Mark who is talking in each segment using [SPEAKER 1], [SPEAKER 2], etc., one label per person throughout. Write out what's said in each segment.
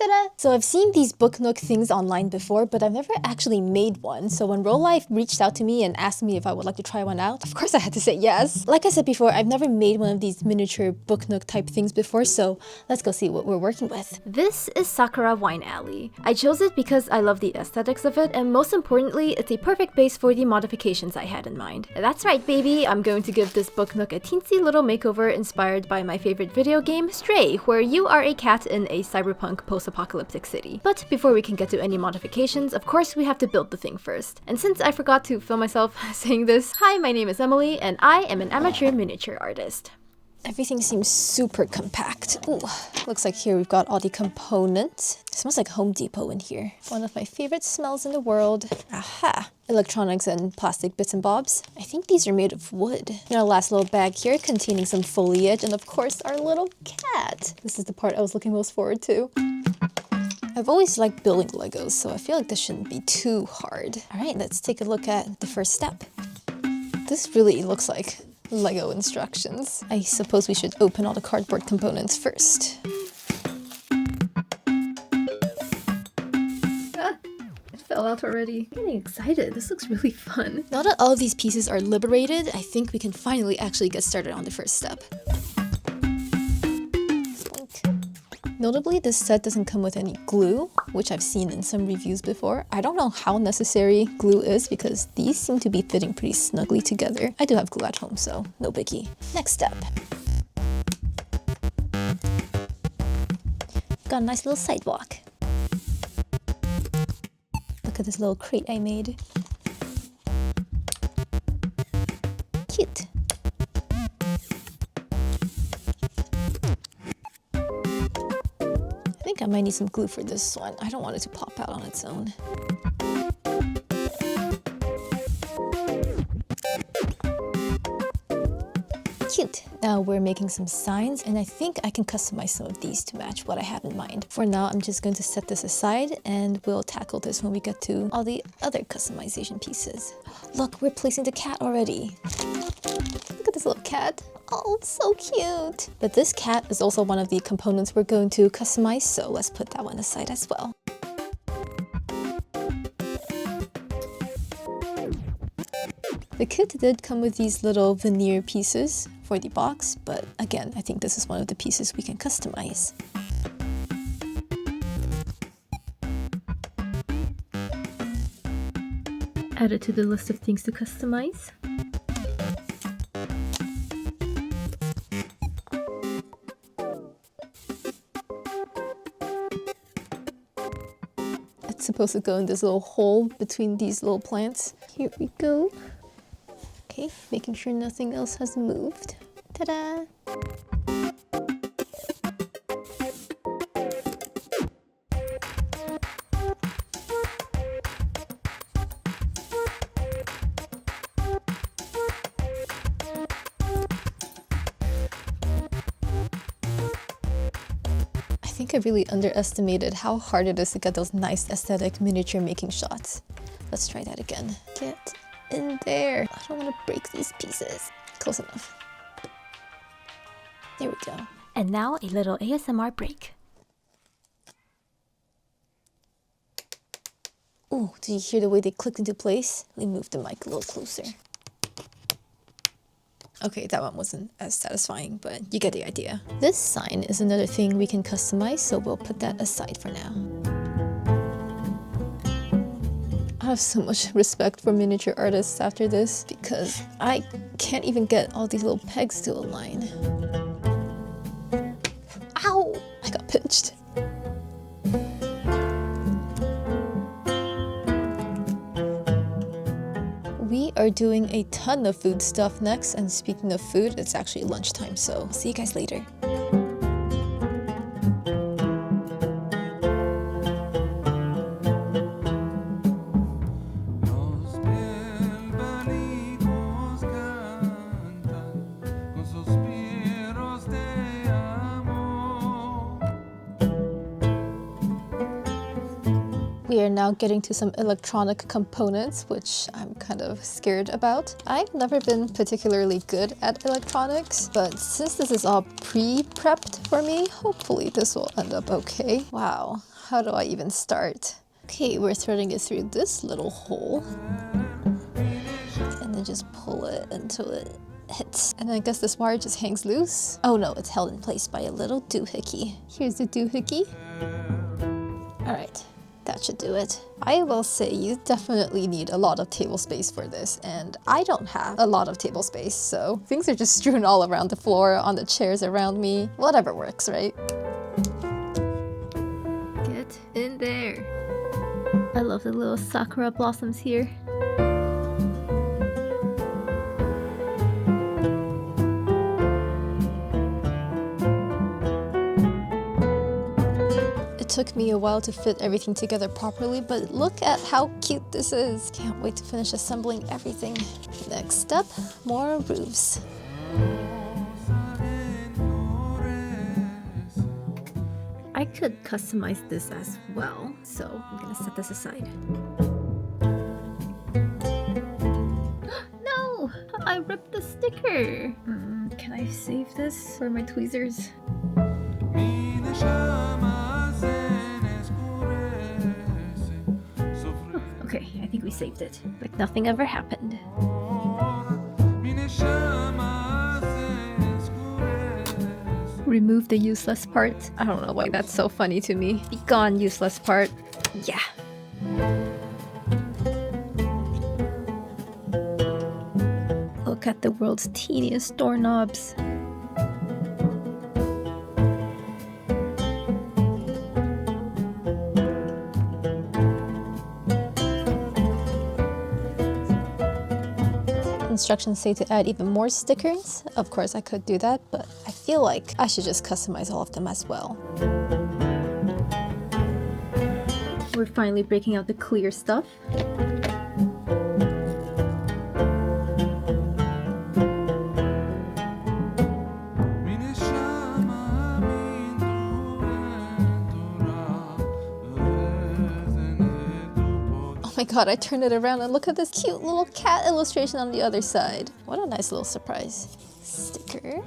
[SPEAKER 1] Ta-da! So I've seen these book nook things online before, but I've never actually made one. So when Rolife reached out to me and asked me if I would like to try one out, of course I had to say yes. Like I said before, I've never made one of these miniature book nook type things before, so let's go see what we're working with.
[SPEAKER 2] This is Sakura Wine Alley. I chose it because I love the aesthetics of it, and most importantly, it's a perfect base for the modifications I had in mind. That's right, baby! I'm going to give this book nook a teensy little makeover inspired by my favorite video game, Stray, where you are a cat in a cyberpunk post-apocalyptic city. But before we can get to any modifications, of course we have to build the thing first. And since I forgot to film myself saying this, hi, my name is Emily, and I am an amateur miniature artist.
[SPEAKER 1] Everything seems super compact. Ooh, looks like here we've got all the components. It smells like Home Depot in here. One of my favorite smells in the world. Aha! Electronics and plastic bits and bobs. I think these are made of wood. And our last little bag here containing some foliage and of course our little cat. This is the part I was looking most forward to. I've always liked building Legos, so I feel like this shouldn't be too hard. All right, let's take a look at the first step. This really looks like Lego instructions. I suppose we should open all the cardboard components first.
[SPEAKER 2] It fell out already. I'm getting excited. This looks really fun.
[SPEAKER 1] Now that all of these pieces are liberated, I think we can finally actually get started on the first step. Notably, this set doesn't come with any glue, which I've seen in some reviews before. I don't know how necessary glue is because these seem to be fitting pretty snugly together. I do have glue at home, so no biggie. Next step. Got a nice little sidewalk. Look at this little crate I made. Cute. I think I might need some glue for this one. I don't want it to pop out on its own. Cute. Now we're making some signs, and I think I can customize some of these to match what I have in mind. For now, I'm just going to set this aside, and we'll tackle this when we get to all the other customization pieces. Look, we're placing the cat already. Look at this little cat. Oh, it's so cute. But this cat is also one of the components we're going to customize, so let's put that one aside as well. The kit did come with these little veneer pieces for the box, but again, I think this is one of the pieces we can customize.
[SPEAKER 2] Add it to the list of things to customize.
[SPEAKER 1] It's supposed to go in this little hole between these little plants. Here we go. Okay, making sure nothing else has moved. Ta-da! I think I really underestimated how hard it is to get those nice aesthetic miniature making shots. Let's try that again. Get in there. I don't want to break these pieces. Close enough. There we go.
[SPEAKER 2] And now a little ASMR break.
[SPEAKER 1] Ooh, did you hear the way they clicked into place? Let me move the mic a little closer. Okay, that one wasn't as satisfying, but you get the idea. This sign is another thing we can customize, so we'll put that aside for now. I have so much respect for miniature artists after this because I can't even get all these little pegs to align. Ow! I got pinched. We are doing a ton of food stuff next, and speaking of food, it's actually lunchtime, so see you guys later. We are now getting to some electronic components, which I'm kind of scared about. I've never been particularly good at electronics, but since this is all pre-prepped for me, hopefully this will end up okay. Wow, how do I even start? Okay, we're threading it through this little hole. And then just pull it until it hits. And then I guess this wire just hangs loose. Oh no, it's held in place by a little doohickey. Here's the doohickey. All right. That should do it. I will say you definitely need a lot of table space for this, and I don't have a lot of table space, so things are just strewn all around the floor, on the chairs around me. Whatever works, right?
[SPEAKER 2] Get in there. I love the little sakura blossoms here.
[SPEAKER 1] Took me a while to fit everything together properly, but look at how cute this is. Can't wait to finish assembling everything. Next step, more roofs.
[SPEAKER 2] I could customize this as well, so I'm gonna set this aside. No! I ripped the sticker! Can I save this for my tweezers? Okay, I think we saved it. Like nothing ever happened.
[SPEAKER 1] Remove the useless part. I don't know why that's so funny to me. Be gone, useless part. Yeah. Look at the world's teeniest doorknobs. Instructions say to add even more stickers. Of course I could do that, but I feel like I should just customize all of them as well.
[SPEAKER 2] We're finally breaking out the clear stuff.
[SPEAKER 1] Oh my god, I turned it around and look at this cute little cat illustration on the other side. What a nice little surprise. Sticker.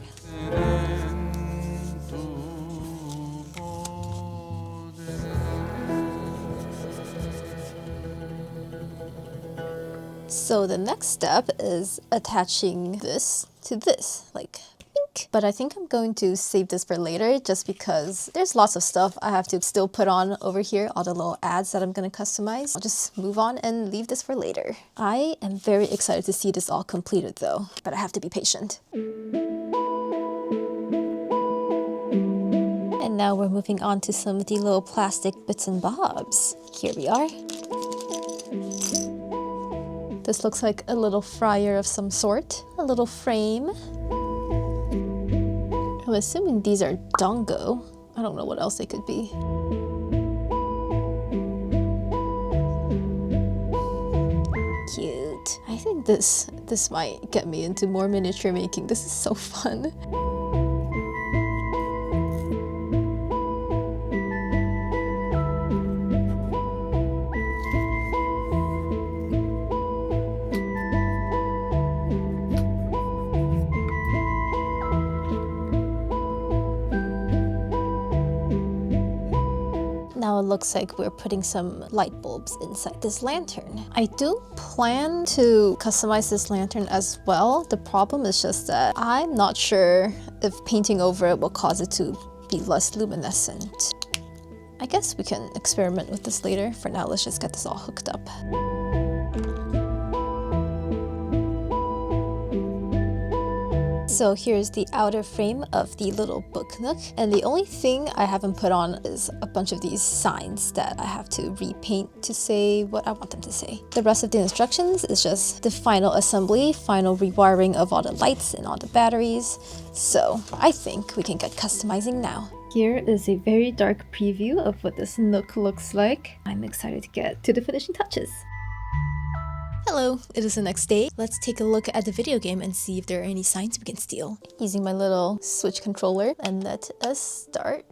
[SPEAKER 1] So the next step is attaching this to this, like pink. But I think I'm going to save this for later just because there's lots of stuff I have to still put on over here, all the little ads that I'm going to customize. I'll just move on and leave this for later. I am very excited to see this all completed though, but I have to be patient. And now we're moving on to some of the little plastic bits and bobs. Here we are. This looks like a little fryer of some sort, a little frame. I'm assuming these are dongo. I don't know what else they could be. Cute. I think this might get me into more miniature making. This is so fun. Now it looks like we're putting some light bulbs inside this lantern. I do plan to customize this lantern as well. The problem is just that I'm not sure if painting over it will cause it to be less luminescent. I guess we can experiment with this later. For now, let's just get this all hooked up. So here's the outer frame of the little book nook, and the only thing I haven't put on is a bunch of these signs that I have to repaint to say what I want them to say. The rest of the instructions is just the final assembly, final rewiring of all the lights and all the batteries. So I think we can get customizing now.
[SPEAKER 2] Here is a very dark preview of what this nook looks like. I'm excited to get to the finishing touches.
[SPEAKER 1] Hello, it is the next day. Let's take a look at the video game and see if there are any signs we can steal. Using my little Switch controller, and let us start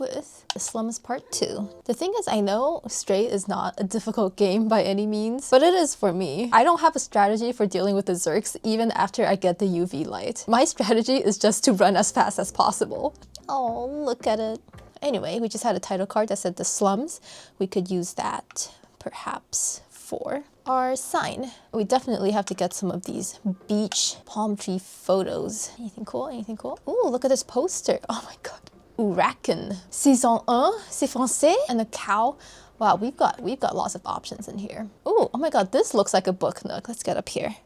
[SPEAKER 1] with The Slums Part 2. The thing is, I know Stray is not a difficult game by any means, but it is for me. I don't have a strategy for dealing with the Zerks even after I get the UV light. My strategy is just to run as fast as possible. Oh, look at it. Anyway, we just had a title card that said The Slums. We could use that, perhaps, for our sign. We definitely have to get some of these beach palm tree photos. Anything cool? Anything cool? Ooh, look at this poster. Oh my god. Huracan. Saison 1, c'est français. And a cow. Wow, we've got lots of options in here. Ooh, oh my god, this looks like a book nook. Let's get up here.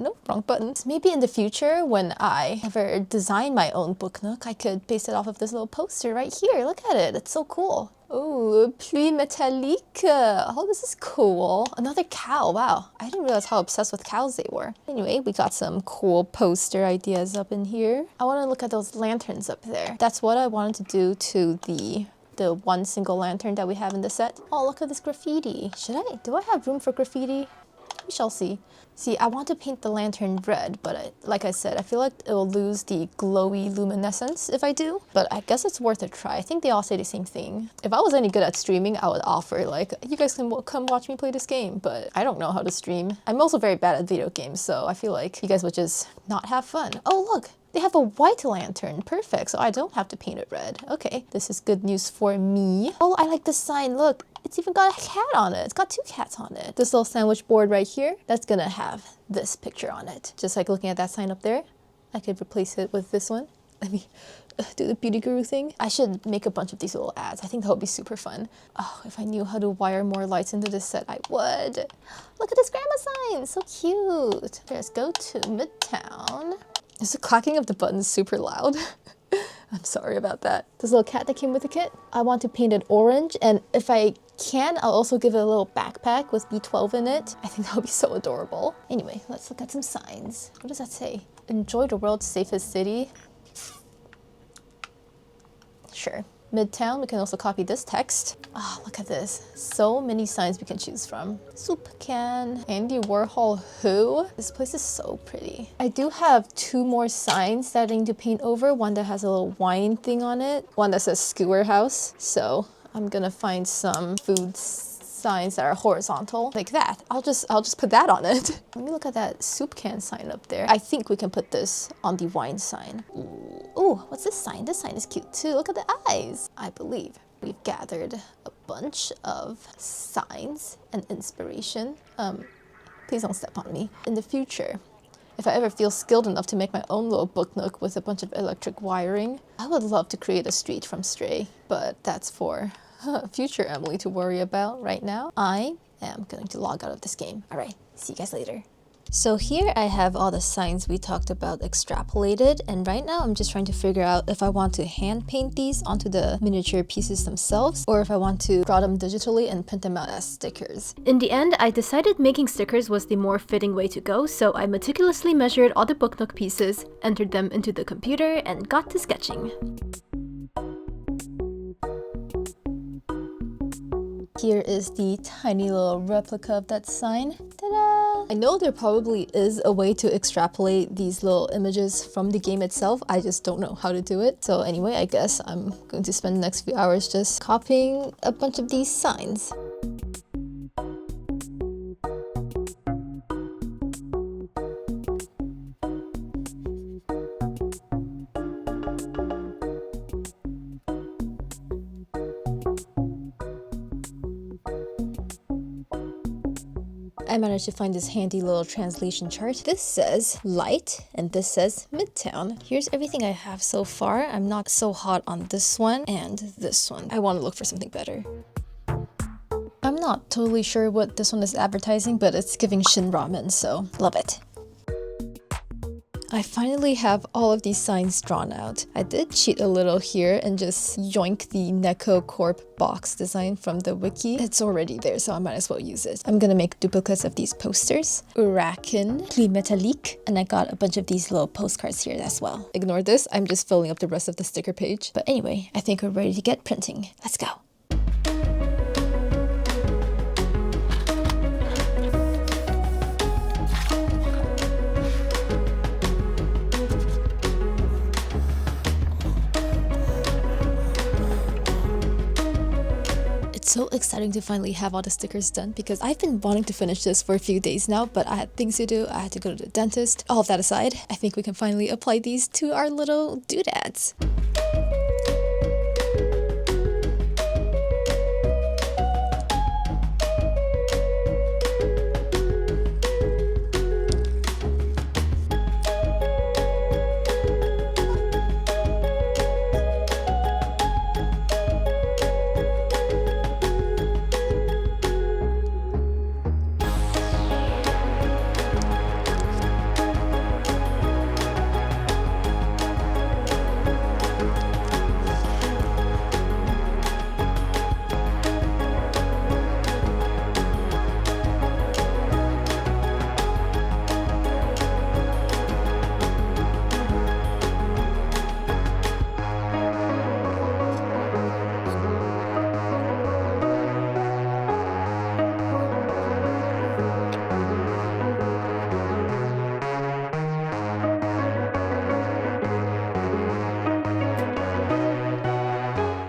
[SPEAKER 1] Nope, wrong buttons. Maybe in the future, when I ever design my own book nook, I could base it off of this little poster right here. Look at it, it's so cool. Oh, pluie métallique. Oh, this is cool. Another cow, wow. I didn't realize how obsessed with cows they were. Anyway, we got some cool poster ideas up in here. I want to look at those lanterns up there. That's what I wanted to do to the one single lantern that we have in the set. Oh, look at this graffiti. Do I have room for graffiti? We shall see. See, I want to paint the lantern red, but like I said, I feel like it will lose the glowy luminescence if I do. But I guess it's worth a try. I think they all say the same thing. If I was any good at streaming, I would offer like, you guys can come watch me play this game, but I don't know how to stream. I'm also very bad at video games, so I feel like you guys would just not have fun. Oh, look. They have a white lantern. Perfect. So I don't have to paint it red. Okay, this is good news for me. Oh, I like this sign. Look, it's even got a cat on it. It's got two cats on it. This little sandwich board right here, that's gonna have this picture on it. Just like looking at that sign up there, I could replace it with this one. Let me do the beauty guru thing. I should make a bunch of these little ads. I think that would be super fun. Oh, if I knew how to wire more lights into this set, I would. Look at this grandma sign. So cute. Let's go to Midtown. Is the clacking of the buttons super loud? I'm sorry about that. This little cat that came with the kit, I want to paint it orange, and if I can, I'll also give it a little backpack with B12 in it. I think that would be so adorable. Anyway, let's look at some signs. What does that say? Enjoy the world's safest city. Sure. Midtown, we can also copy this text. Oh, look at this. So many signs we can choose from. Soup can, Andy Warhol who? This place is so pretty. I do have two more signs that I need to paint over. One that has a little wine thing on it. One that says skewer house. So I'm gonna find some food signs that are horizontal like that. I'll just put that on it. Let me look at that soup can sign up there. I think we can put this on the wine sign. Ooh, what's this sign? This sign is cute too. Look at the eyes. I believe we've gathered a bunch of signs and inspiration. Please don't step on me. In the future, if I ever feel skilled enough to make my own little book nook with a bunch of electric wiring, I would love to create a street from Stray, but that's for future Emily to worry about. Right now, I am going to log out of this game. All right, see you guys later. So here I have all the signs we talked about extrapolated, and right now I'm just trying to figure out if I want to hand paint these onto the miniature pieces themselves, or if I want to draw them digitally and print them out as stickers.
[SPEAKER 2] In the end, I decided making stickers was the more fitting way to go, so I meticulously measured all the book nook pieces, entered them into the computer, and got to sketching.
[SPEAKER 1] Here is the tiny little replica of that sign. Ta-da! I know there probably is a way to extrapolate these little images from the game itself. I just don't know how to do it. So anyway, I guess I'm going to spend the next few hours just copying a bunch of these signs. I managed to find this handy little translation chart. This says light and this says Midtown. Here's everything I have so far. I'm not so hot on this one and this one. I want to look for something better. I'm not totally sure what this one is advertising, but it's giving Shin Ramen, so love it. I finally have all of these signs drawn out. I did cheat a little here and just yoink the Neko Corp box design from the wiki. It's already there, so I might as well use it. I'm gonna make duplicates of these posters. Huracan, pluie métallique, and I got a bunch of these little postcards here as well. Ignore this, I'm just filling up the rest of the sticker page. But anyway, I think we're ready to get printing. Let's go. It's so exciting to finally have all the stickers done because I've been wanting to finish this for a few days now, but I had things to do. I had to go to the dentist. All of that aside, I think we can finally apply these to our little doodads.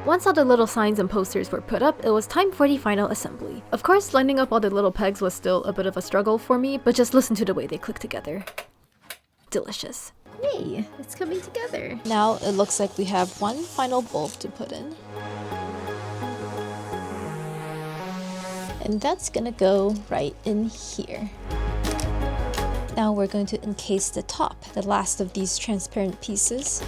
[SPEAKER 2] Once all the little signs and posters were put up, it was time for the final assembly. Of course, lining up all the little pegs was still a bit of a struggle for me, but just listen to the way they click together. Delicious. Yay, it's coming together.
[SPEAKER 1] Now it looks like we have one final bulb to put in. And that's gonna go right in here. Now we're going to encase the top, the last of these transparent pieces.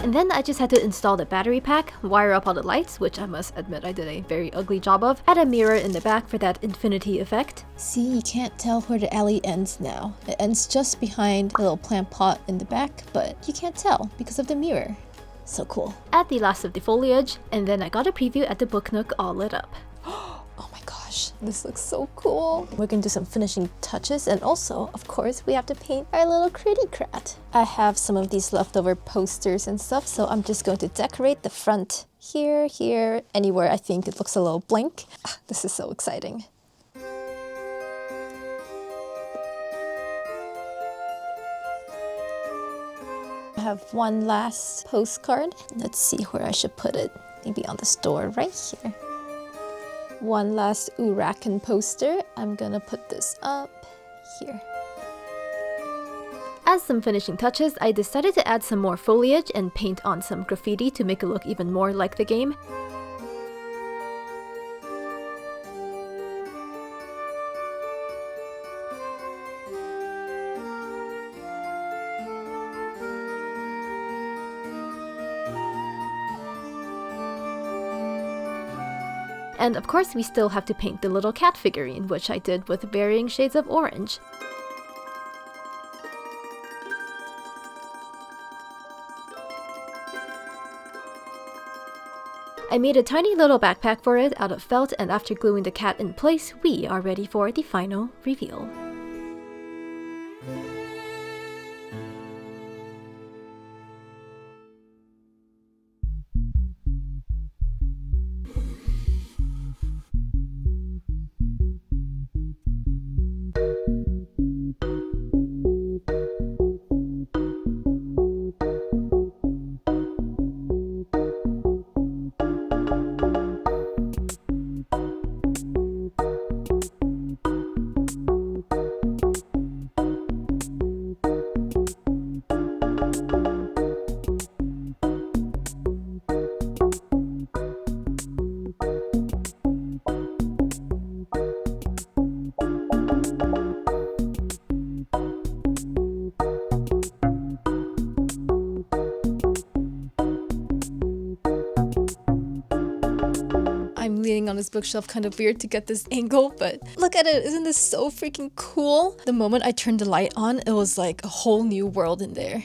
[SPEAKER 2] And then I just had to install the battery pack, wire up all the lights, which I must admit I did a very ugly job of, add a mirror in the back for that infinity effect.
[SPEAKER 1] See, you can't tell where the alley ends now. It ends just behind the little plant pot in the back, but you can't tell because of the mirror. So cool.
[SPEAKER 2] Add the last of the foliage, and then I got a preview at the book nook all lit up.
[SPEAKER 1] Oh my gosh, this looks so cool. We're gonna do some finishing touches, and also, of course, we have to paint our little kitty cat. I have some of these leftover posters and stuff, so I'm just going to decorate the front here, anywhere I think it looks a little blank. This is so exciting. I have one last postcard. Let's see where I should put it. Maybe on this door right here. One last Urakan poster. I'm gonna put this up here.
[SPEAKER 2] As some finishing touches, I decided to add some more foliage and paint on some graffiti to make it look even more like the game. And of course, we still have to paint the little cat figurine, which I did with varying shades of orange. I made a tiny little backpack for it out of felt, and after gluing the cat in place, we are ready for the final reveal.
[SPEAKER 1] I'm leaning on this bookshelf, kind of weird to get this angle, but look at it. Isn't this so freaking cool? The moment I turned the light on, it was like a whole new world in there.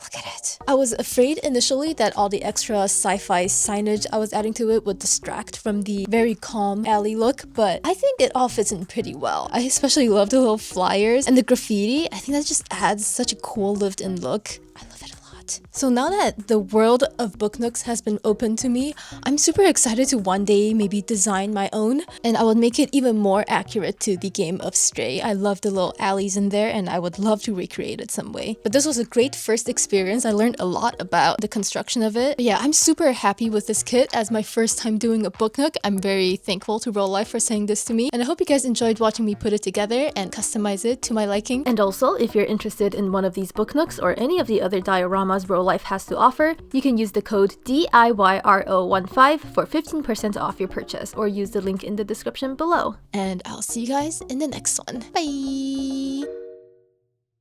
[SPEAKER 1] Look at it. I was afraid initially that all the extra sci-fi signage I was adding to it would distract from the very calm alley look, but I think it all fits in pretty well. I especially love the little flyers and the graffiti. I think that just adds such a cool lived-in look. I love it a lot. it. So now that the world of book nooks has been opened to me, I'm super excited to one day maybe design my own, and I would make it even more accurate to the game of Stray. I love the little alleys in there and I would love to recreate it some way. But this was a great first experience. I learned a lot about the construction of it. But yeah, I'm super happy with this kit as my first time doing a book nook. I'm very thankful to Rolife for saying this to me, and I hope you guys enjoyed watching me put it together and customize it to my liking.
[SPEAKER 2] And also, if you're interested in one of these book nooks or any of the other dioramas Rolife has to offer, you can use the code DIYRO15 for 15% off your purchase, or use the link in the description below.
[SPEAKER 1] And I'll see you guys in the next one. Bye!